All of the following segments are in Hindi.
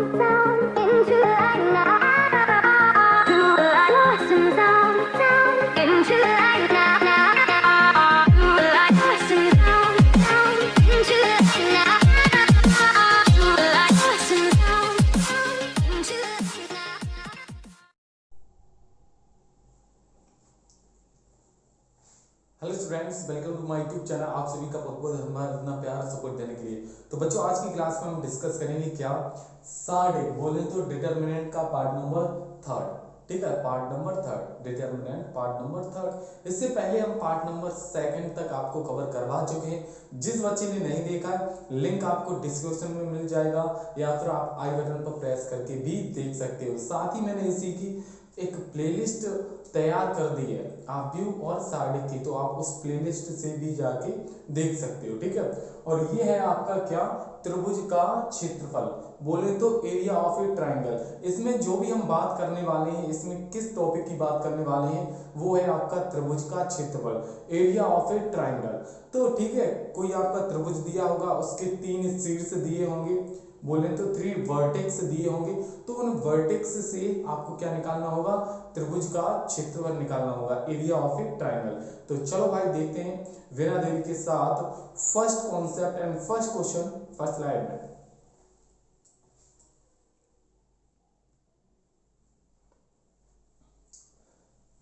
Hello students, welcome to my YouTube channel. आप सभी का बहुत बहुत धन्यवाद इतना प्यार सपोर्ट देने के लिए। तो बच्चों, आज की क्लास में हम डिस्कस करेंगे क्या, साडे बोले तो डिटरमिनेंट का पार्ट नंबर थर्ड। ठीक है, part number third, determinant part number third. इससे पहले हम पार्ट नंबर सेकंड तक आपको कवर करवा चुके हैं। जिस बच्चे ने नहीं देखा है, लिंक आपको डिस्क्रिप्शन में मिल जाएगा या फिर आप आई बटन पर प्रेस करके भी देख सकते हो। साथ ही मैंने इसी की एक प्लेलिस्ट तैयार कर दी है आप व्यू और सार्डिक की, तो आप उस प्लेलिस्ट से भी जाके देख सकते हो। ठीक है, और ये है आपका क्या, त्रिभुज का क्षेत्रफल, बोले तो एरिया ऑफ ए ट्राइंगल। इसमें जो भी हम बात करने वाले हैं, इसमें किस टॉपिक की बात करने वाले हैं, वो है आपका त्रिभुज का क्षेत्रफल, एरिया ऑफ ए ट्राइंगल। तो ठीक है, कोई आपका त्रिभुज दिया होगा, उसके 3 शीर्ष दिए होंगे, बोले तो 3 वर्टेक्स दिए होंगे, तो उन वर्टेक्स से आपको क्या निकालना होगा, त्रिभुज का क्षेत्रफल निकालना होगा, एरिया ऑफ ए ट्राइंगल। तो चलो भाई देखते हैं बिना देरी के साथ first concept and first question, first slide में।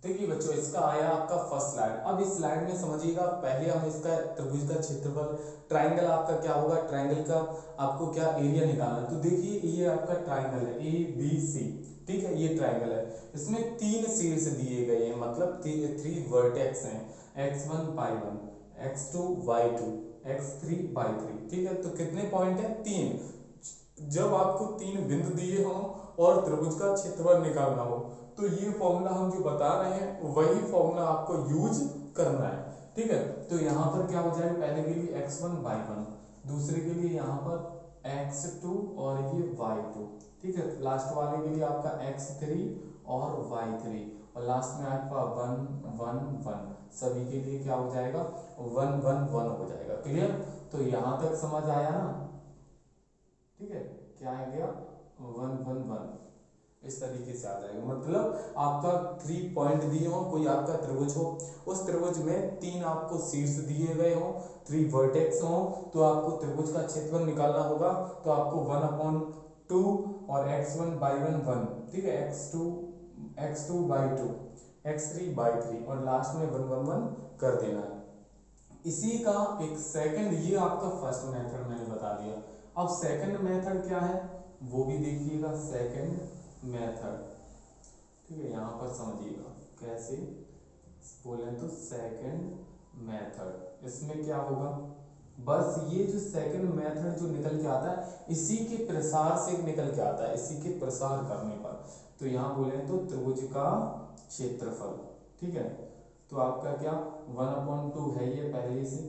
देखिए बच्चों, इसका आया आपका फर्स्ट स्लाइड। अब इस स्लाइड में समझिएगा, पहले हम इसका त्रिभुज का क्षेत्रफल, ट्राइंगल आपका क्या होगा, ट्राइंगल का आपको क्या एरिया निकालना है। तो देखिए, ये आपका ट्राइंगल है ए बी सी। ठीक है, ये ट्राइंगल है, इसमें 3 शीर्ष दिए गए हैं, मतलब 3 वर्टेक्स हैं, x1 y1, x2 y2, x3 y3। ठीक है, तो कितने पॉइंट है, 3। जब आपको 3 बिंदु दिए हों और त्रिभुज का क्षेत्रफल निकालना हो, तो ये फॉर्मूला हम जो बता रहे हैं वही फॉर्मूला आपको यूज करना है। ठीक है, तो यहाँ पर क्या हो जाएगा, पहले के लिए x1 y1, दूसरे के लिए यहाँ पर x2 और ये y2। ठीक है, लास्ट वाले के लिए आपका x3 और y3, और लास्ट में आपका 1 1 1, सभी के लिए क्या हो जाएगा, 1 1 1 हो जाएगा। क्लियर, तो यहाँ तक समझ आया ना। ठीक है, क्या आ गया, 1 1 1, इस तरीके से आ जाएगा। मतलब आपका 3 पॉइंट दिए हो, कोई आपका त्रिभुज हो, उस त्रिभुज में 3 आपको शीर्ष दिए गए हो, 3 वर्टेक्स हो, तो आपको त्रिभुज का क्षेत्रफल निकालना होगा। तो आपको 1/2 और x1 y1 1, ठीक है, x2 y2, x3 y3, और लास्ट में 1 1 1 कर देना है। इसी का एक सेकंड, ये आपका फर्स्ट मेथड मैंने बता दिया। अब सेकंड मेथड क्या है, वो भी देखिएगा, सेकंड मेथड। ठीक है, यहां पर समझिएगा कैसे बोले तो सेकंड मेथड, इसमें क्या होगा, बस ये जो सेकंड मेथड जो निकल के आता है, इसी के प्रसार से निकल के आता है, इसी के प्रसार करने पर। तो यहां बोले तो त्रिभुज का क्षेत्रफल। ठीक है, तो आपका क्या 1/2 है ये पहले से।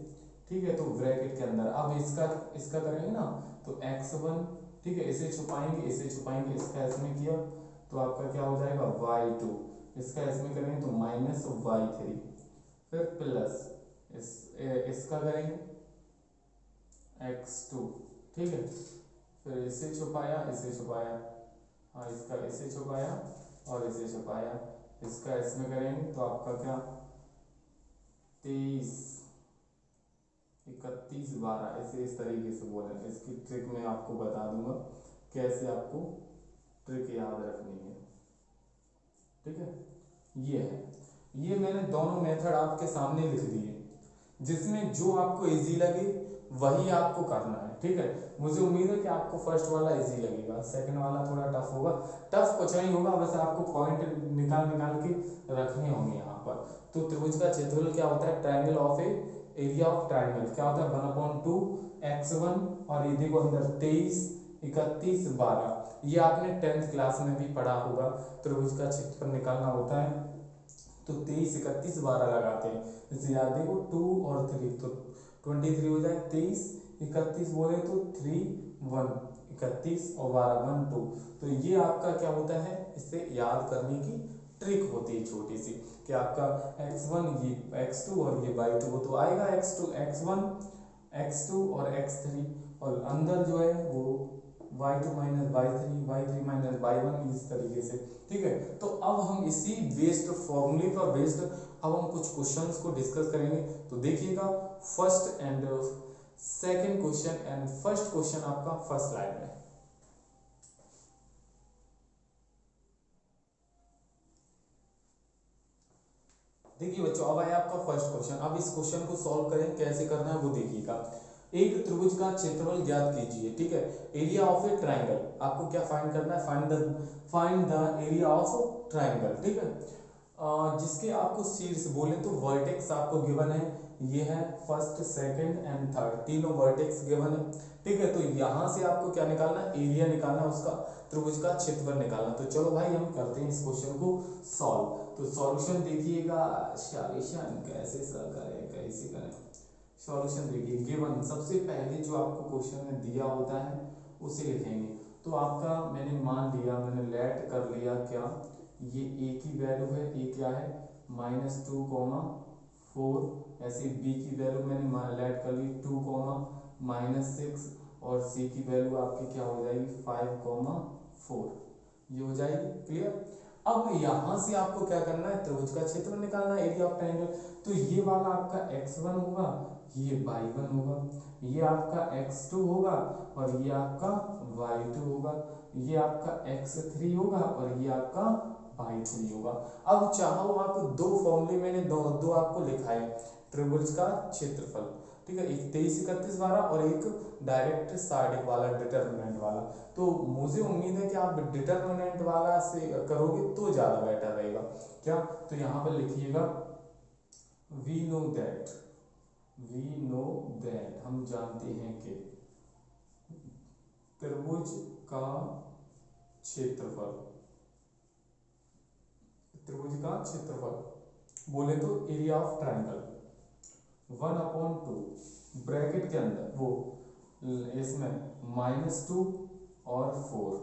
ठीक है, तो ब्रैकेट के अंदर अब इसका इसका करेंगे ना, तो x1, ठीक है, इसे छुपाएंगे, इसे छुपाएंगे, इसका इसमें किया, तो आपका क्या हो जाएगा y2, इसका इसमें करेंगे तो -y3, फिर प्लस इसका करेंगे x2। ठीक है, फिर इसे छुपाया, इसे छुपाया, हाँ इसका इसे छुपाया और इसे छुपाया, इसका इसमें करेंगे तो आपका क्या 23 31 12, ऐसे इस तरीके से बोले। इसकी ट्रिक मैं आपको बता दूंगा कैसे आपको ट्रिक याद रखनी है। ठीक है, ये है, ये मैंने दोनों मेथड आपके सामने लिख दिए, जिसमें जो आपको इजी लगे वही आपको करना है। ठीक है, मुझे उम्मीद है कि आपको फर्स्ट वाला इजी लगेगा, सेकंड वाला थोड़ा टफ होगा। टफ कुछ नहीं होगा, बस आपको पॉइंट निकाल निकाल के रखने होंगे यहाँ पर। तो त्रिभुज का क्षेत्रफल क्या होता है, triangle of A area of triangle क्या होता है, 1/2 x1, और ये देखो अंदर 23 31 12, ये आपने 10th क्लास में भी पढ़ा होगा। त्रिभुज का क्षेत्रफल निकालना होता है तो 23 31 12 लगाते हैं, जैसे याद देखो 2 और 3, तो 23 हो जाए, 23 31 बोले तो 3 1 31 और 12 1 2। तो ये आपका क्या होता है, इसे याद करने की ट्रिक होती है छोटी सी, कि आपका x1 ये x2 और ये y2, तो आएगा x1 x2 और x3, और अंदर जो है वो y2 minus y3, y3 minus y1, इस तरीके से। ठीक है, तो अब हम इसी बेस्ड फॉर्मूले पर बेस्ड अब हम कुछ क्वेश्चंस को डिस्कस करेंगे। तो देखिएगा first and second question and first question आपका फर्स्ट स्लाइड में। देखिए बच्चों, अब आया आपका फर्स्ट क्वेश्चन। अब इस क्वेश्चन को सॉल्व करें, कैसे करना है वो देखिएगा। एक त्रिभुज का क्षेत्रफल ज्ञात कीजिए। ठीक है, एरिया ऑफ ए ट्राइंगल आपको क्या फाइंड करना है, find the area of triangle. ठीक है, जिसके आपको शीर्ष बोले तो वर्टेक्स आपको गिवन है, ये है फर्स्ट सेकंड एंड थर्ड, तीनों वर्टेक्स गिवन है। ठीक है, तो यहाँ से आपको क्या निकालना है, एरिया निकालना है, उसका त्रिभुज का क्षेत्रफल निकालना। तो चलो भाई हम करते हैं इस क्वेश्चन को सॉल्व। तो सॉल्यूशन देखिएगा, सॉल्यूशन कैसे करें, कैसे करें सॉल्यूशन। देखिए गिवन, सबसे पहले जो आपको क्वेश्चन में दिया होता है उसे लिखेंगे। तो आपका मैंने मान लिया, मैंने लेट कर लिया क्या, ये ए की वैल्यू है, ए क्या है -2, 4। ऐसे बी की वैल्यू मैंने लेट कर ली 2, -6 और सी की वैल्यू आपकी क्या हो जाएगी 5, 4। ये हो जाएगी क्लियर। अब यहां से आपको क्या करना है, त्रिभुज का क्षेत्रफल निकालना है, एरिया ऑफ ट्रायंगल। तो ये वाला आपका x1 होगा, ये y1 होगा, ये आपका x2 होगा और ये आपका y2 होगा, ये आपका x3 होगा और ये आपका y3 होगा। अब चाहो आप दो फॉर्मूले मैंने दो आपको लिखा है त्रिभुज का क्षेत्रफल। ठीक है, एक 23-31 वाला और एक डायरेक्ट साइड वाला डिटरमिनेंट वाला। तो मुझे उम्मीद है कि आप डिटरमिनेंट वाला से करोगे तो ज्यादा बेटर रहेगा। क्या, तो यहाँ पर लिखिएगा वी नो दैट, हम जानते हैं कि त्रिभुज का क्षेत्रफल बोले तो एरिया ऑफ ट्रायंगल 1/2 ब्रैकेट के अंदर वो इसमें -2 और 4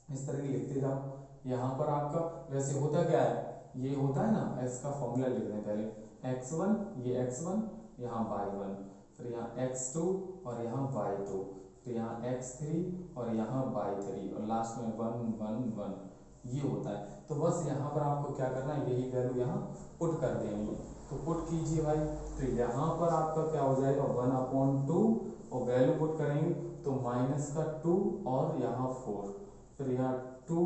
इस तरह की लिखते जाओ। यहाँ पर आपका वैसे होता क्या है, ये होता है ना, इसका फॉर्मूला लिख दें पहले, x1, ये x1, यहाँ y1, फिर यहाँ x2 और यहाँ y2, फिर यहाँ x3 और यहाँ y3 और लास्ट में 1, 1, 1, ये होता है। तो बस यहाँ पर आपको क्या करना है, यही वैल्यू यहाँ पुट कर देंगे। तो पुट कीजिए भाई, तो यहाँ पर आपका क्या हो जाएगा 1/2 और वैल्यू पुट करेंगे तो -2 और यहाँ 4, फिर यहाँ 2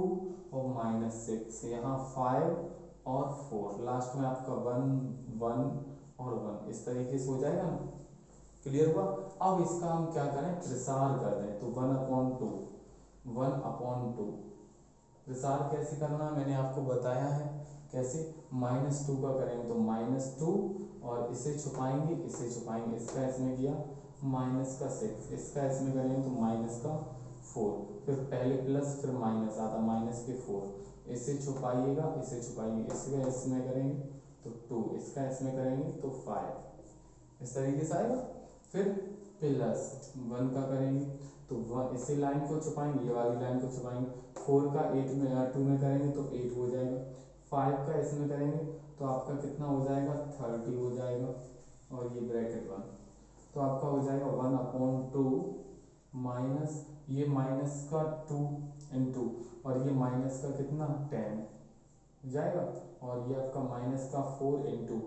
और -6, यहाँ 5 और 4, लास्ट में आपका 1, 1 और 1, इस तरीके से हो जाएगा ना, क्लियर हुआ। अब इसका हम क्या करें, प्रसार कर दें। तो 1/2 प्रसार कैसे करना है मैंने आपको बताया है, कैसे -2 का करेंगे तो -2 और इसे छुपाएंगे, इसका इसमें किया -6, इसका इसमें करेंगे तो -4, फिर पहले प्लस फिर माइनस आता -4, इसे छुपाइएगा, इसका इसमें करेंगे तो 2, इसका इसमें करेंगे तो 5, इस तरीके से आएगा। फिर प्लस 1 का करेंगे तो 1, इसी लाइन को छुपाएंगे, ये वाली लाइन को छुपाएंगे, 4 का 2 में करेंगे तो 8 हो जाएगा, 5 का इसमें करेंगे तो आपका कितना हो जाएगा 30 हो जाएगा, और ये ब्रैकेट 1, तो आपका हो जाएगा 1/2 माइनस ये माइनस का 2 इंटू और ये माइनस का कितना 10 हो जाएगा, और ये आपका माइनस का 4 इंटू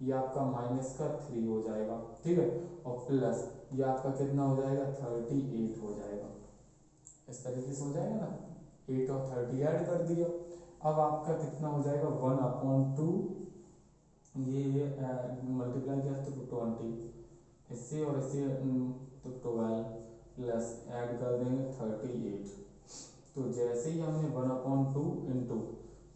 ये आपका माइनस का 3 हो जाएगा। ठीक है, और प्लस ये आपका कितना हो जाएगा 38 हो जाएगा, इस तरीके से हो जाएगा ना, 8 और 30 ऐड कर दिया। अब आपका कितना हो जाएगा 1/2, ये मल्टीप्लाई किया तो 20, इससे और इससे तो 12 प्लस ऐड कर देंगे 38। तो जैसे ही हमने 1/2 इंटू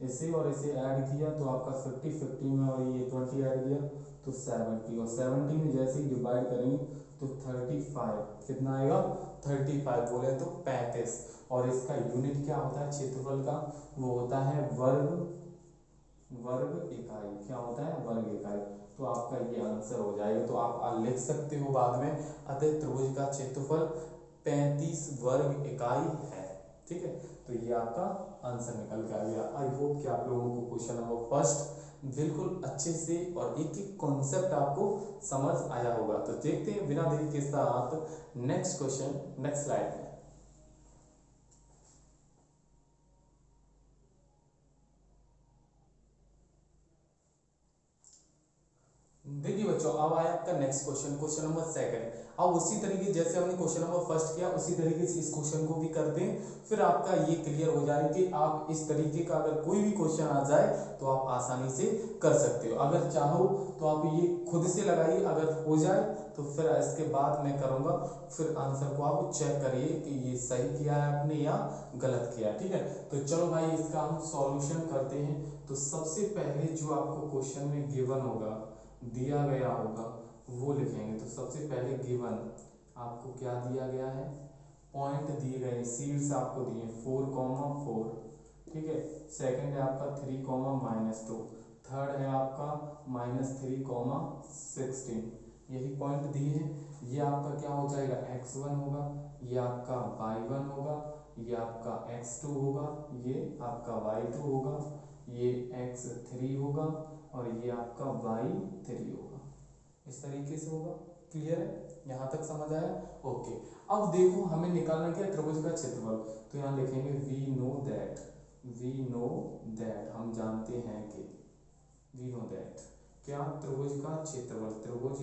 इसे और इसे ऐड किया तो आपका 50 में और ये 20 ऐड किया तो 70, और 70 में जैसे ही डिवाइड करेंगे तो 35, कितना आएगा 35 बोले तो 35, और इसका यूनिट क्या होता है क्षेत्रफल का, वो होता है वर्ग इकाई। क्या होता है वर्ग इकाई। तो आपका ये आंसर हो जाएगा। तो आप लिख सकते हो बाद में, अतः त्रिभुज का क्षेत्रफल 35 वर्ग इकाई है। ठीक है, तो ये आपका आंसर निकल के आ गया। आई होप कि आप लोगों को क्वेश्चन नंबर फर्स्ट बिल्कुल अच्छे से और एक एक कॉन्सेप्ट आपको समझ आया होगा। तो देखते हैं बिना देरी के साथ नेक्स्ट क्वेश्चन नेक्स्ट स्लाइड में। बच्चों अब आया आपका next question, question number second. अब उसी तरीके जैसे हमने क्वेश्चन नंबर फर्स्ट किया उसी तरीके से इस क्वेश्चन को भी करते हैं, फिर आपका ये क्लियर हो जाए कि आप इस तरीके का अगर कोई भी क्वेश्चन आ जाए तो आप आसानी से कर सकते हो। अगर चाहो तो आप ये खुद से लगाइए, अगर हो जाए तो फिर इसके बाद मैं करूँगा, फिर आंसर को आप चेक करिए कि ये सही किया है आपने या गलत किया है। ठीक है, तो चलो भाई इसका हम सॉल्यूशन करते हैं। तो सबसे पहले जो आपको क्वेश्चन में गिवन होगा, दिया गया होगा, वो लिखेंगे। तो सबसे पहले गिवन आपको क्या दिया गया है, पॉइंट दिए गए हैं, सीड्स आपको दिए 4,4। ठीक है, सेकंड है आपका 3,-2, थर्ड है आपका -3,16, यही पॉइंट दिए हैं। ये आपका क्या हो जाएगा, x1 होगा, ये आपका y1 होगा, ये आपका x2 होगा, ये आपका y2 होगा, ये x3 होगा और ये आपका y3 होगा। इस तरीके से होगा। क्लियर है, यहाँ तक समझ आया? ओके, अब देखो हमें निकालना क्या, त्रिभुज का क्षेत्रफल। तो यहाँ लिखेंगे वी नो दैट, हम जानते हैं कि, वी नो दैट क्या, त्रिभुज का क्षेत्रफल, त्रिभुज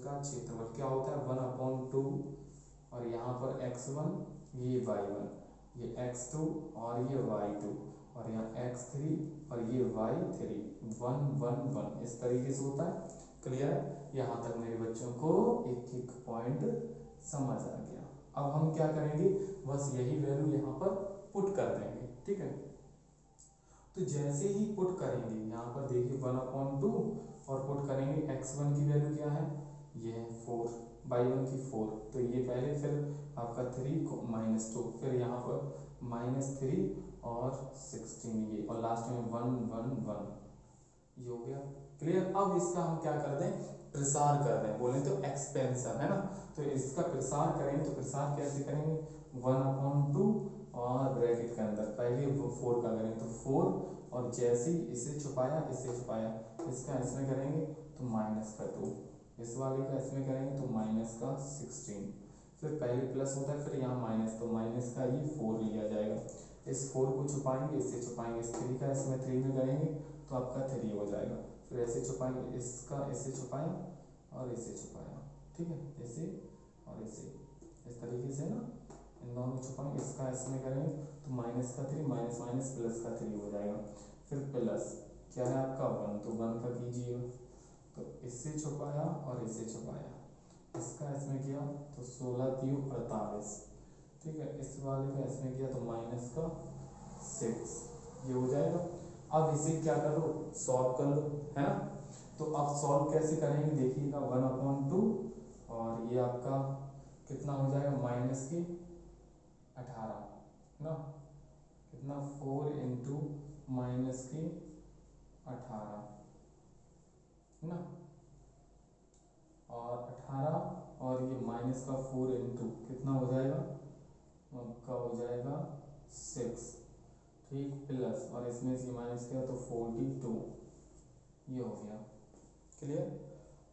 का क्षेत्रफल क्या होता है 1/2, और यहाँ पर x1, ये y1, ये x2 और ये y2, और यहाँ x3 और ये y3, 1 1 1, इस तरीके से होता है। क्लियर है, यहाँ तक मेरे बच्चों को एक एक पॉइंट समझ आ गया। अब हम क्या करेंगे, बस यही वैल्यू यहाँ पर पुट कर देंगे। ठीक है, तो जैसे ही पुट करेंगे यहाँ पर देखिए 1/2 और पुट करेंगे, x1 की वैल्यू क्या है, ये है 4, y1 की 4, तो ये पहले, फिर आपका 3 -2, फिर यहाँ पर -3 और 16, ये, और लास्ट में 1 1 1, ये हो गया। क्लियर, अब इसका हम क्या कर दें, प्रसार कर दें, बोले तो एक्सपेंशन है ना। तो इसका प्रसार करेंगे, तो प्रसार कैसे करेंगे, 1/2 और ब्रैकेट के अंदर पहले वो 4 का करेंगे, तो 4, और जैसे ही इसे छुपाया, इसका इसमें करेंगे तो -2, इस वाले का इसमें करेंगे तो -16, फिर पहले प्लस होता है, फिर यहाँ माइनस, तो माइनस का ये 4 लिया जाएगा, इस 4 को छुपाएंगे, इससे छुपाएंगे, इस 3 का इसमें 3 में करेंगे तो आपका 3 हो जाएगा, फिर ऐसे छुपाएंगे, इसका इससे छुपाएं और इससे छुपाया। ठीक है, ऐसे और ऐसे, इस तरीके से ना इन दोनों को छुपाएंगे, इसका इसमें करेंगे तो माइनस का 3, माइनस माइनस प्लस का 3 हो जाएगा, फिर प्लस क्या है आपका 1, तो 1 का कीजिए, तो इससे छुपाया और इससे छुपाया, इसका इसमें किया तो 16 3 48। ठीक है, इस वाले का इसमें किया तो माइनस का 6, ये हो जाएगा। अब इसे क्या करो, सॉल्व कर लो, है ना। तो अब सॉल्व कैसे करेंगे देखिएगा, 1/2 और ये आपका कितना हो जाएगा, -18 ना, कितना 4 × -18 ना, और 18 और ये माइनस का 4 × कितना हो जाएगा, आपका हो जाएगा 6। ठीक, प्लस और इसमें से माइनस किया तो 42, ये हो गया। क्लियर,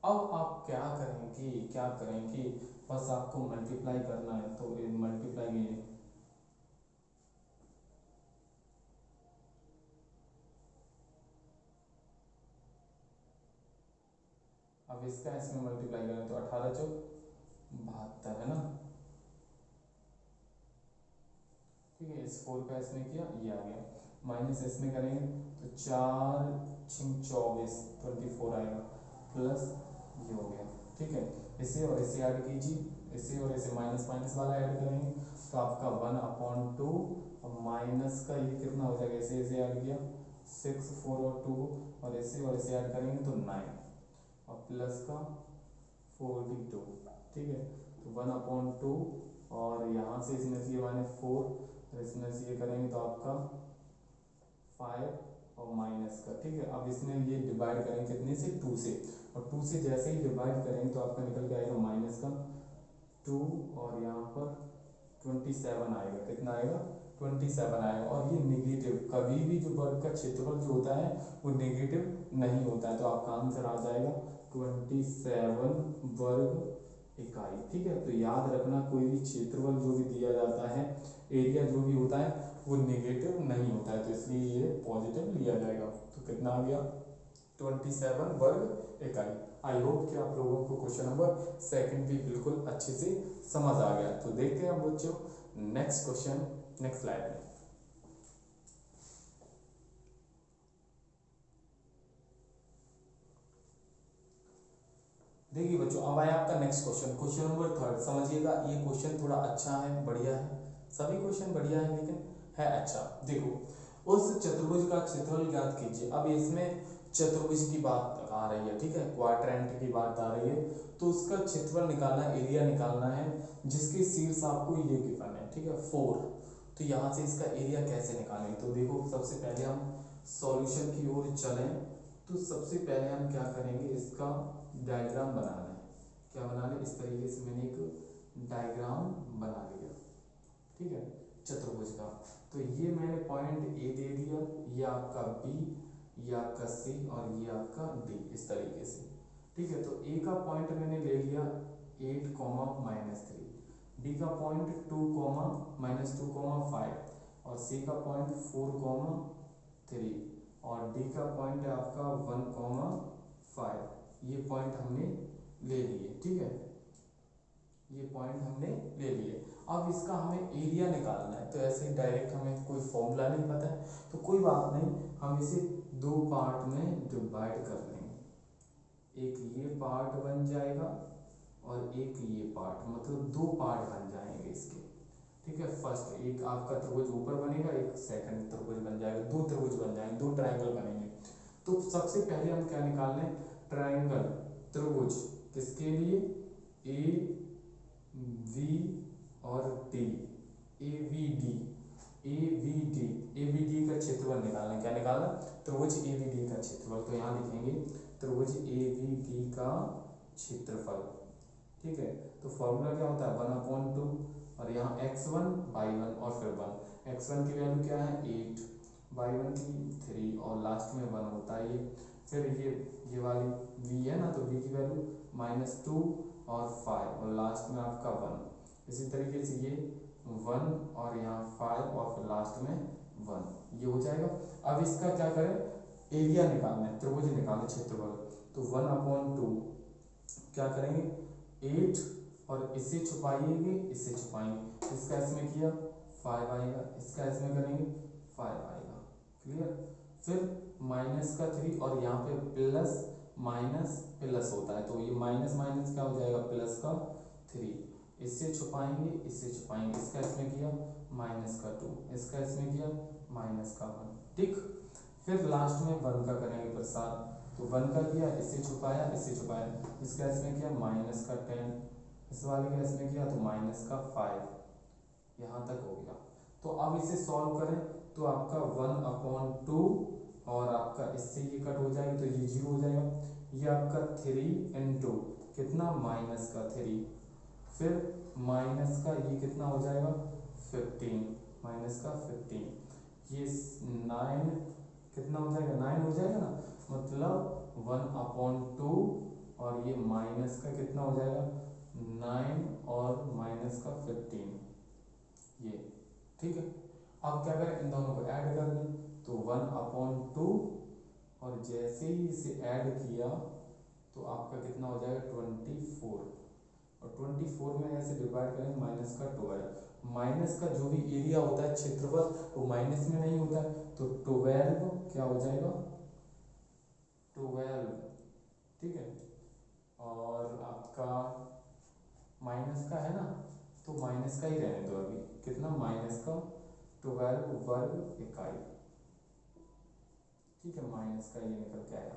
अब आप क्या करेंगे, बस आपको मल्टीप्लाई करना है, तो मल्टीप्लाई कीजिए, अब इसका इसमें मल्टीप्लाई करें तो 18 × 72 है ना। ठीक है, इस 4 का इसमें किया, ये आ गया, माइनस इसमें करेंगे तो 4 × 24 24 आएगा, प्लस ये हो गया। ठीक है, इसे और इसे ऐड कीजिए, इसे और इसे माइनस माइनस वाला ऐड करेंगे तो आपका 1/2 और माइनस का ये कितना हो जाएगा, इसे ऐड किया 6 4 और 2, और इसे ऐड करेंगे तो 9 और प्लस का 42। ठीक है, तो 1/2 और यहाँ से इसमें से ये -4 और इसमें से ये करेंगे तो आपका 5 और माइनस का। ठीक है, अब इसमें ये डिवाइड करेंगे कितने से, 2 से, और 2 से जैसे ही डिवाइड करेंगे तो आपका निकल के आएगा माइनस का 2 और यहाँ पर 27 आएगा, कितना आएगा 27 आएगा। और ये नेगेटिव, कभी भी जो वर्ग का क्षेत्रफल जो होता है वो नेगेटिव नहीं होता है, तो आपका आंसर आ जाएगा 27 वर्ग इकाई। ठीक है, तो याद रखना कोई भी क्षेत्रफल जो भी दिया जाता है, एरिया जो भी होता है वो नेगेटिव नहीं होता है, तो इसलिए ये पॉजिटिव लिया जाएगा। तो कितना आ गया 27 वर्ग इकाई। आई होप कि आप लोगों को क्वेश्चन नंबर सेकंड भी बिल्कुल अच्छे से समझ आ गया। तो देखते हैं हम बच्चों नेक्स्ट क्वेश्चन नेक्स्ट स्लाइड में। देखिए बच्चों अब आया आपका next question, question number third. समझिएगा ये क्वेश्चन थोड़ा अच्छा है, बढ़िया है, सभी क्वेश्चन बढ़िया है लेकिन है अच्छा। देखो, उस चतुर्भुज का क्षेत्रफल ज्ञात कीजिए। अब इसमें चतुर्भुज की बात आ रही है, ठीक है, क्वाड्रेंट की बात आ रही है, तो उसका क्षेत्रफल निकालना, एरिया निकालना है, जिसके शीर्ष आपको ये गिवन है, ठीक है 4। तो यहाँ से इसका एरिया कैसे निकालें? तो देखो सबसे पहले हम सॉल्यूशन की ओर चलें। तो सबसे पहले हम क्या करेंगे, इसका डायग्राम बनाना है। क्या बना ले? इस तरीके से मैंने एक डायग्राम बना लिया, ठीक है, चतुर्भुज का। तो ये मैंने पॉइंट ए दे दिया, ये आपका बी, ये आपका सी और ये आपका डी, इस तरीके से, ठीक है। तो ए का पॉइंट मैंने ले लिया 8, -3, डी का पॉइंट 2, -2, 5 और सी का पॉइंट 4, 3 और डी का पॉइंट है आपका 1, 5। ये पॉइंट हमने ले लिए, ठीक है, ये पॉइंट हमने ले लिए। अब इसका हमें एरिया निकालना है। तो ऐसे डायरेक्ट हमें कोई फॉर्मूला नहीं पता है, तो कोई बात नहीं, हम इसे दो पार्ट में डिवाइड कर लेंगे। एक ये पार्ट बन जाएगा और एक ये पार्ट, मतलब दो पार्ट बन जाएंगे इसके, ठीक है। फर्स्ट एक आपका त्रिभुज ऊपर बनेगा, एक सेकंड त्रिभुज बन जाएगा, दो त्रिभुज बन जाएंगे, दो ट्रायंगल बनेंगे। तो सबसे पहले हम क्या निकाल लें, ट्रायंगल त्रिभुज किसके लिए, ए वी और D, A V D, A V D, A V D का क्षेत्रफल निकालना है। क्या निकालना? त्रिभुज ए वी डी का क्षेत्रफल। तो यहाँ लिखेंगे त्रिभुज ए वी डी का क्षेत्रफल, ठीक है। तो फॉर्मूला क्या होता है 1/2 और यहाँ x1 y1 और फिर 1, x1 की वैल्यू क्या है 8, y1 की 3 और लास्ट में 1 होता है ये। फिर ये वाली v है ना, तो v की वैल्यू -2 और 5 और लास्ट में आपका 1। इसी तरीके से ये 1 और यहाँ 5 और फिर लास्ट में 1, ये हो जाएगा। अब इसका क्या करें, एरिया निकालना है, त्रिभुज निकालना, क्षेत्रफल। तो 1/2 क्या करेंगे 8 और इसे छुपाइएंगे, इसे छुपाएंगे, इसका इसमें किया 5 आएगा, इसका इसमें करेंगे 5 आएगा, क्लियर। फिर माइनस का 3 और यहाँ पे प्लस माइनस प्लस होता है, तो ये माइनस माइनस क्या हो जाएगा प्लस का 3, इससे छुपाएंगे, इससे छुपाएंगे, इसका इसमें किया माइनस का 2, इसका इसमें किया माइनस का 1, ठीक। फिर लास्ट में 1 का करेंगे प्रसाद, तो 1 का किया, इससे छुपाया, इससे छुपाया, इसका इसमें किया माइनस का 10, इस वाले का इसमें किया तो माइनस का 5, यहाँ तक हो गया। तो अब इसे सॉल्व करें तो आपका 1/2 और आपका इससे ये कट हो जाएगा तो ये 0 हो जाएगा। ये आपका 3 इंटू कितना माइनस का 3, फिर माइनस का ये कितना हो जाएगा 15, माइनस का 15, ये 9 कितना हो जाएगा 9 हो जाएगा ना, मतलब 1/2 और ये माइनस का कितना हो जाएगा 9 और माइनस का 15, ये ठीक है। अब क्या करें, इन दोनों को ऐड कर दें, तो 1/2 और जैसे ही इसे ऐड किया तो आपका कितना हो जाएगा 24, और 24 में ऐसे डिवाइड करें माइनस का 12, माइनस का जो भी एरिया होता है क्षेत्रफल वो माइनस में नहीं होता है, तो 12 क्या हो जाएगा 12, ठीक है। और आपका माइनस का है ना, तो माइनस का ही रहने दो अभी, कितना माइनस का 12 वर्ग इकाई, ठीक है, माइनस का ये निकल के आया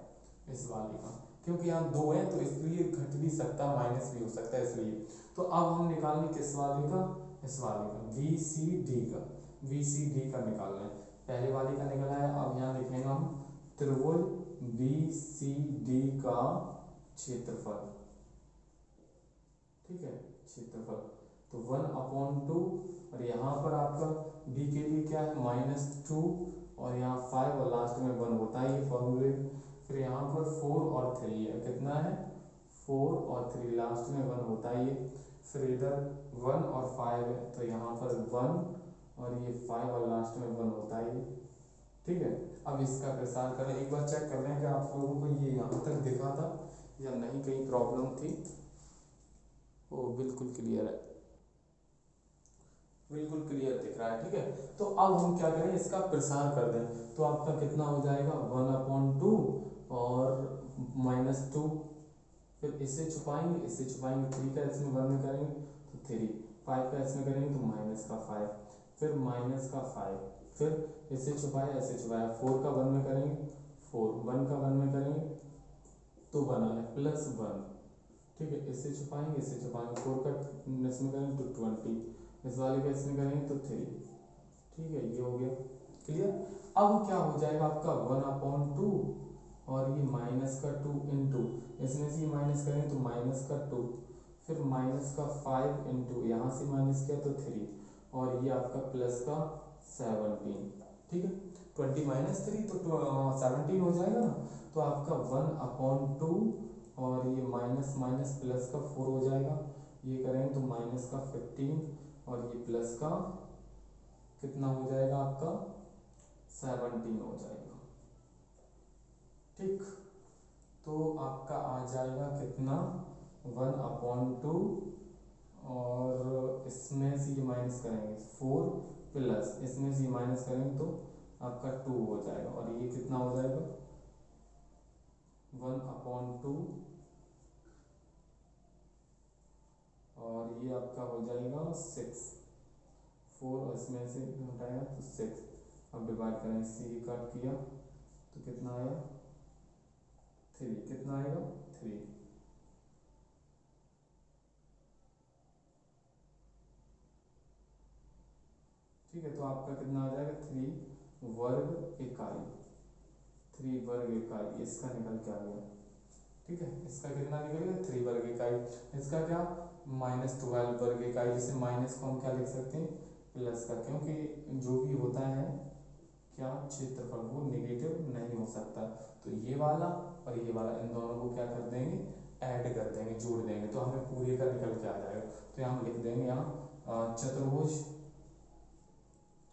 इस वाले का, क्योंकि यहाँ 2 है तो इसलिए घट भी सकता है, माइनस भी हो सकता है इसलिए। तो अब हम निकालेंगे किस वाले का, इस वाले का VCD का, VCD का निकालना है, पहले वाले का निकला है। अब यहाँ लिखेंगे हम त्रिभुज VCD का क्षेत्रफल, ठीक है, क्षेत्रफल। तो 1/2 और यहाँ पर आपका D के लिए क्या है -2 और यहाँ 5 और लास्ट में 1 होता है ये फॉर्मूले। फिर यहाँ पर 4 और 3 है, कितना है 4 और 3, लास्ट में 1 होता है ये। फिर इधर 1 और 5 है, तो यहाँ पर 1 और ये 5 और लास्ट में 1 होता है ये, ठीक है, अब इसका प्रसार करें, एक बार चेक कर लें कि आप लोगों को ये यहाँ तक दिखा था या नहीं, कहीं प्रॉब्लम थी। ओ बिल्कुल क्लियर है, बिल्कुल क्लियर दिख रहा है। ठीक है, तो अब हम क्या करें, इसका प्रसार कर दें, तो आपका कितना हो जाएगा 1/2 और -2, फिर इसे छुपाएंगे, इसे छुपाएंगे, 3 का इसमें 1 में करेंगे तो 3, 5 का इसमें करेंगे तो -5, फिर -5, फिर इसे छुपाया, इसे छुपाया, 4 का 1 में करेंगे 4, 1 का 1 में करेंगे तो बना है +1। ठीक है, इससे छुपाएंगे, इससे छुपाएंगे, 4 का इसमें करेंगे तो 20, इस वाले का इसमें करेंगे तो 3। ठीक है, ये हो गया क्लियर। अब क्या हो जाएगा आपका 1/2 और ये -2 इंटू, इसमें से ये माइनस करेंगे तो -2, फिर -5 इंटू यहाँ से माइनस किया तो 3, और ये आपका +17। ठीक है, 20 - 3 तो 17 हो जाएगा ना, तो आपका 1/2 और ये माइनस माइनस प्लस का 4 हो जाएगा, ये करेंगे तो -15 और ये प्लस का कितना हो जाएगा आपका 17 हो जाएगा। ठीक, तो आपका आ जाएगा कितना 1/2 और इसमें से ये माइनस करेंगे 4 प्लस इसमें से ये माइनस करेंगे तो आपका 2 हो जाएगा, और ये कितना हो जाएगा 1/2 और ये आपका हो जाएगा 6, 4 और इसमें से हटाएगा तो 6। अब डिवाइड करें, सी काट किया तो कितना आया 3, कितना आएगा 3। ठीक है, तो आपका कितना आ जाएगा 3 वर्ग इकाई, 3 वर्ग इकाई इसका निकल के आ गया। ठीक है, इसका कितना निकलेगा 3 वर्ग इकाई, इसका क्या -12 वर्ग इकाई, जिसे माइनस को हम क्या लिख सकते हैं प्लस का, क्योंकि जो भी होता है क्या क्षेत्रफल वो नेगेटिव नहीं हो सकता, तो ये वाला और ये वाला इन दोनों को क्या कर देंगे ऐड कर देंगे, जोड़ देंगे, तो हमें पूरे का निकल के आ जाएगा। तो यहाँ हम लिख देंगे यहाँ चतुर्भुज,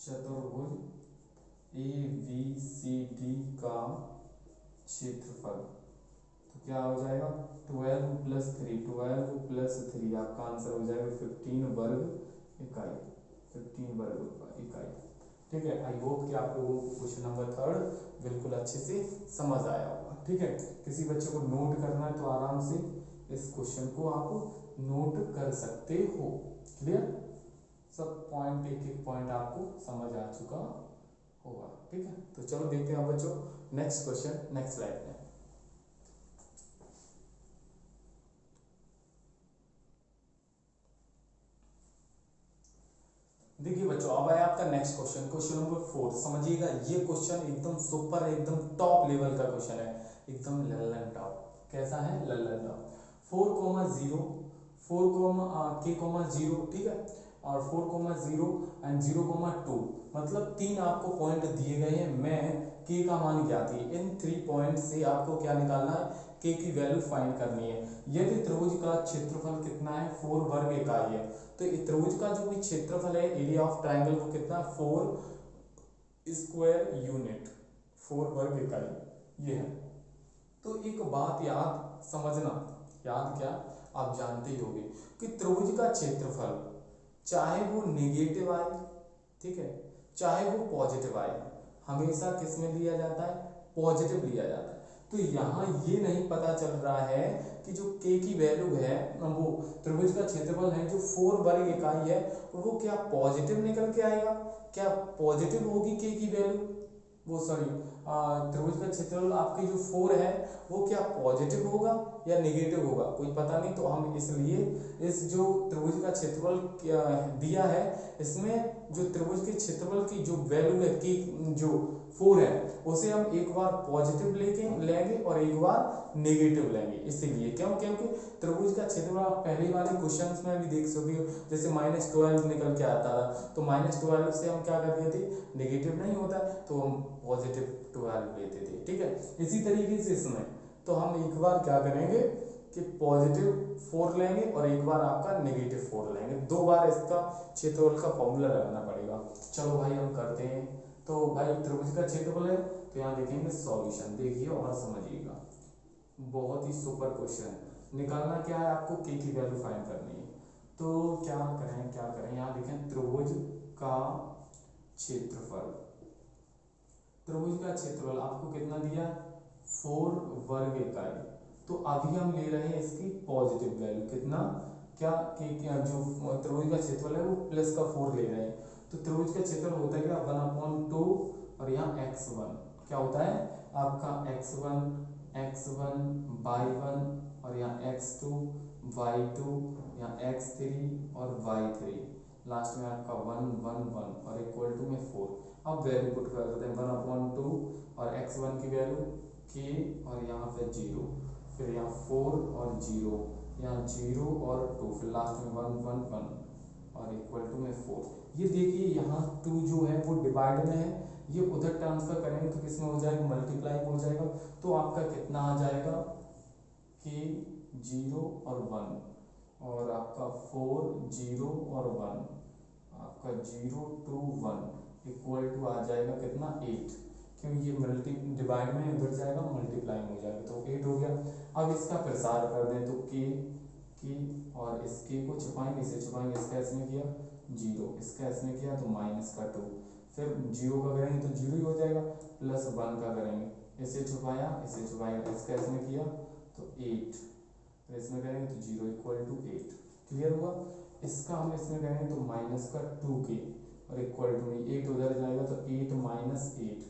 चतुर्भुज ABCD का क्षेत्रफल, तो क्या हो जाएगा 12 + 3, 12 + 3 आपका आंसर हो जाएगा 15 वर्ग इकाई, 15 वर्ग इकाई। ठीक है, आई होप कि आप लोगों को क्वेश्चन नंबर 3 बिल्कुल अच्छे से समझ आया होगा। ठीक है, किसी बच्चे को नोट करना है तो आराम से इस क्वेश्चन को आप नोट कर सकते हो। क्लियर, सब पॉइंट एक एक पॉइंट आपको समझ आ चुका होगा। ठीक है, तो चलो देखते हैं बच्चों नेक्स्ट क्वेश्चन नेक्स्ट स्लाइड में। देखिए बच्चों, अब है आपका नेक्स्ट क्वेश्चन, क्वेश्चन नंबर 4। समझिएगा, ये क्वेश्चन एकदम सुपर है, एकदम टॉप लेवल का क्वेश्चन है, एकदम लल्लन टॉप। कैसा है लल्लन टॉप। 4,0 4,k,0, ठीक है, और 4,0 एंड 0,2, मतलब 3 आपको पॉइंट दिए गए हैं, मैं k का मान ज्ञात है, इन 3 पॉइंट से आपको क्या निकालना है k की वैल्यू फाइंड करनी है। यदि त्रिभुज का क्षेत्रफल कितना है 4 वर्ग इकाई है, तो त्रिभुज का जो भी क्षेत्रफल है एरिया ऑफ ट्राइंगल वो कितना 4 स्क्वायर यूनिट, 4 वर्ग इकाई ये है। तो एक बात याद समझना, याद क्या आप जानते ही होंगे कि त्रिभुज का क्षेत्रफल चाहे वो नेगेटिव आए, ठीक है, चाहे वो पॉजिटिव आए, हमेशा किस में लिया जाता है पॉजिटिव लिया जाता है। तो यहाँ ये नहीं पता चल रहा है कि जो k की वैल्यू है, वो त्रिभुज का क्षेत्रफल है जो 4 वर्ग इकाई है, वो क्या पॉजिटिव निकल के आएगा, क्या पॉजिटिव होगी k की वैल्यू, वो सॉरी त्रिभुज का क्षेत्रफल आपकी जो 4 है वो क्या पॉजिटिव होगा या नेगेटिव होगा, कोई पता नहीं। तो हम इसलिए इस जो त्रिभुज का क्षेत्रफल दिया है, इसमें जो त्रिभुज के क्षेत्रफल की जो वैल्यू है कि जो 4 है उसे हम एक बार पॉजिटिव लेंगे और एक बार नेगेटिव लेंगे, इसीलिए क्यों, क्योंकि त्रिभुज का क्षेत्रफल आप पहले वाले क्वेश्चंस में भी देख सकते हो, जैसे -12 निकल के आता था, तो -12 से हम क्या कर देते नेगेटिव नहीं होता तो हम +12 लेते थे। ठीक है, इसी तरीके से इसमें तो हम एक बार क्या करेंगे कि +4 लेंगे और एक बार आपका -4 लेंगे, 2 बार इसका क्षेत्रफल का फॉर्मूला लगाना पड़ेगा। चलो भाई हम करते हैं तो भाई त्रिभुज का क्षेत्रफल है, तो यहाँ देखेंगे सॉल्यूशन, देखिए और समझिएगा, बहुत ही सुपर क्वेश्चन। निकालना क्या है आपको, के की वैल्यू फाइंड करनी है। तो क्या करें, यहाँ देखें त्रिभुज का क्षेत्रफल, त्रिभुज का क्षेत्रफल आपको कितना दिया, 4 वर्ग इकाई। तो अभी हम ले रहे हैं इसकी पॉजिटिव वैल्यू, कितना, क्या जो त्रिभुज का क्षेत्रफल है वो प्लस का 4 ले रहे हैं। तो त्रिभुज का क्षेत्रफल होता है क्या, 1/2 और यहाँ x1 क्या होता है आपका x1 y1 और यहाँ x2 y2, यहाँ x3 और y3, लास्ट में आपका 1 1 1 और इक्वल टू में 4। अब वैल्यू पुट कर देते हैं, 1/2 और x1 की वैल्यू k और यहाँ पे 0, फिर यहाँ 4 और 0, यहाँ 0 और 2, फिर लास्ट में 1 1 1 और इक्वल टू में 4। ये देखिए यहाँ 2 जो है वो डिवाइड में है, ये उधर ट्रांसफर करेंगे तो किसमें हो जाएगा, मल्टीप्लाई हो जाएगा। तो आपका कितना आ जाएगा, k 0 और 1 और आपका 4 0 और 1, आपका 0 2 1 इक्वल टू आ जाएगा कितना, 8, क्योंकि ये मल्टी डिवाइड में उधर जाएगा मल्टीप्लाई हो जाएगा, तो 8 हो गया। अब इसका प्रसार कर दें तो k और इस k को छुपाएंगे, इसे छुपाएंगे, इसका इसमें किया 0, इसका इसमें किया तो माइनस का 2, फिर 0 का करेंगे तो 0 ही हो जाएगा, प्लस 1 का करेंगे, इसे छुपाया इसे छुपाया, इसका इसमें किया तो 8, फिर इसमें करेंगे तो 0 इक्वल टू 8। क्लियर हुआ। इसका हम इसमें करेंगे तो माइनस का 2k और इक्वल टू 8 उधर जाएगा तो 8 माइनस 8,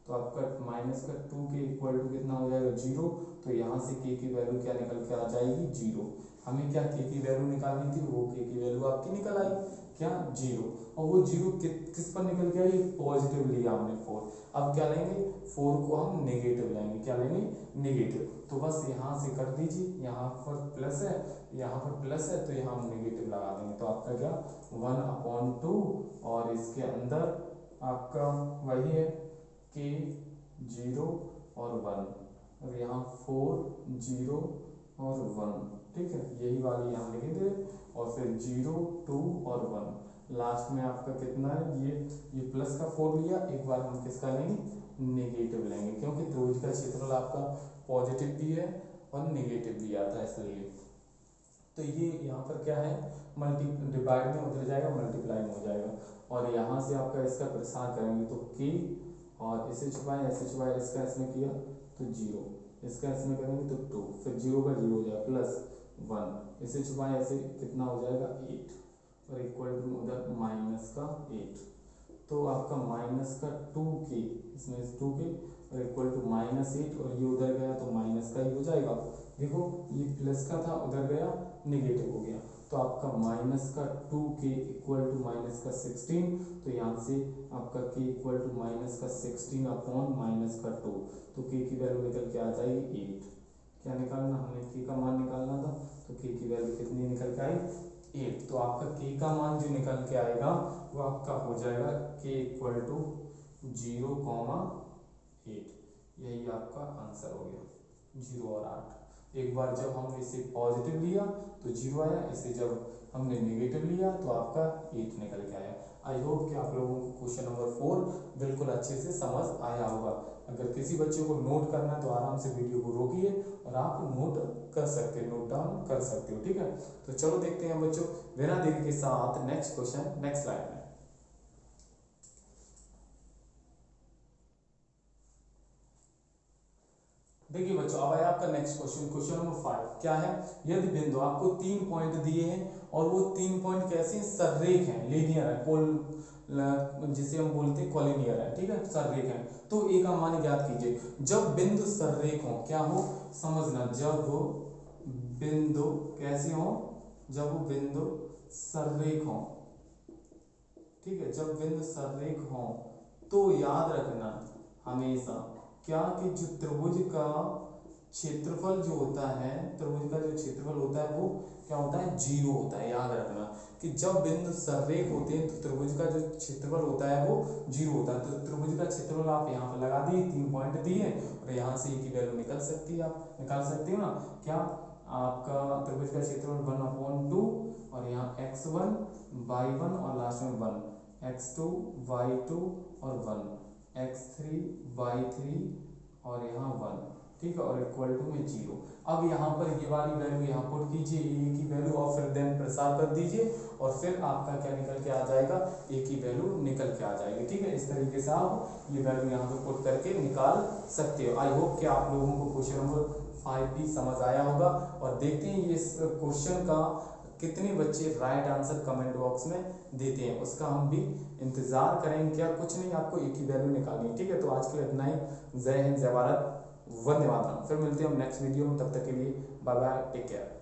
तो आपका माइनस का 2k इक्वल टू कितना हो जाएगा, 0। तो यहाँ से k की वैल्यू क्या निकल के आ जाएगी, 0। हमें क्या k की वैल्यू निकालनी थी, वो k की वैल्यू आपकी निकल आई क्या, 0। और वो 0 किस पर निकल के आई, पॉजिटिव लिया हमने 4। अब क्या लेंगे, 4 को हम नेगेटिव लेंगे, क्या लेंगे, नेगेटिव। तो बस यहाँ से कर दीजिए, यहाँ पर प्लस है यहाँ पर प्लस है तो यहाँ हम नेगेटिव लगा देंगे, तो आपका क्या 1/2 और इसके अंदर आपका वही है k 0 और 1 और यहाँ 4 0 और 1, ठीक है, यही वाली यहाँ लिखेंगे और फिर 0 2 और 1, लास्ट में आपका कितना है, ये प्लस का 4 लिया, एक बार हम किसका लेंगे, नेगेटिव लेंगे, क्योंकि त्रिभुज का क्षेत्रफल आपका पॉजिटिव भी है और नेगेटिव भी आता है इसलिए। तो ये यहाँ पर क्या है, मल्टी डिवाइड में उधर जाएगा मल्टीप्लाई में हो जाएगा, और यहाँ से आपका इसका प्रसार करेंगे तो k और इसे छुपाएं ऐसे छुपाएं, इसका इसमें किया तो 0, इसका इसमें करेंगे तो 2, फिर 0 का 0 हो जाएगा प्लस 1, इसे छुपाएं ऐसे कितना हो जाएगा 8 और इक्वल टू उधर माइनस का 8, तो आपका माइनस का 2k, इसमें 2k और इक्वल टू -8 और ये उधर गया तो माइनस का ही हो जाएगा। देखो ये प्लस का था उधर गया नेगेटिव हो गया, तो आपका माइनस का 2k इक्वल टू माइनस का 16, तो यहाँ से आपका k इक्वल टू माइनस का 16 अपॉन माइनस का 2, तो k की वैल्यू निकल के आ जाएगी 8। क्या निकालना, हमें k का मान निकालना था, तो k की वैल्यू कितनी निकल के आई, 8। तो आपका k का मान जो निकल के आएगा वो आपका हो जाएगा k इक्वल टू 0,8, यही आपका आंसर हो गया, 0 और 8। एक बार जब हम इसे पॉजिटिव लिया तो 0 आया, इसे जब हमने नेगेटिव लिया तो आपका 8 निकल के आया। आई होप कि आप लोगों को क्वेश्चन नंबर 4 बिल्कुल अच्छे से समझ आया होगा। अगर किसी बच्चे को नोट करना है तो आराम से वीडियो को रोकिए और आप नोट कर सकते हो, नोट डाउन कर सकते हो, ठीक है। तो चलो देखते हैं बच्चों बिना देरी के साथ नेक्स्ट क्वेश्चन नेक्स्ट स्लाइड में। देखिए बच्चों अब आया आपका नेक्स्ट क्वेश्चन, क्वेश्चन नंबर 5। क्या है, यदि बिंदु आपको 3 पॉइंट दिए हैं और वो 3 पॉइंट कैसे सररेख हैं, लीनियर है, जिसे हम बोलते हैं कॉलिनियर है, ठीक है, सररेख है, तो ए का मान ज्ञात कीजिए। जब बिंदु सररेख हो, क्या हो समझना, जब बिंदु कैसे हो, जब बिंदु सररेख हो, ठीक है, जब बिंदु सररेख हो तो याद रखना हमेशा क्या कि जो त्रिभुज का क्षेत्रफल जो होता है, त्रिभुज का जो क्षेत्रफल होता है वो क्या होता है, 0 होता है। याद रखना कि जब बिंदु सररेख होते हैं तो त्रिभुज का जो क्षेत्रफल होता है वो 0 होता है। तो त्रिभुज का क्षेत्रफल आप यहाँ पर लगा दिए, 3 पॉइंट दिए और यहाँ से की वैल्यू निकल सकती है, आप निकाल सकते हो ना। क्या आपका त्रिभुज का क्षेत्रफल 1/2 और यहाँ x1 y1 और लास्ट में 1 x2 y2 और 1, x3 y3 और यहाँ 1, ठीक है, और इक्वल टू में 0। अब यहाँ पर ये वाली वैल्यू यहाँ पुट कीजिए ए की वैल्यू, और फिर देन प्रसार कर दीजिए, और फिर आपका क्या निकल के आ जाएगा, ए की वैल्यू निकल के आ जाएगी। ठीक है, इस तरीके से आप ये वैल्यू यहाँ पे पुट करके निकाल सकते हो। आई होप कि आप लोगों को क्वेश्चन नंबर 5 भी समझ आया होगा। और देखते हैं ये इस क्वेश्चन का कितने बच्चे राइट आंसर कमेंट बॉक्स में देते हैं, उसका हम भी इंतजार करेंगे। क्या कुछ नहीं, आपको एक ही वैल्यू निकालनी है। ठीक है, तो आज के लिए इतना ही। जय हिंद, जय भारत, वंदे मातरम। फिर मिलते हैं हम नेक्स्ट वीडियो में, तब तक के लिए बाय बाय, टेक केयर।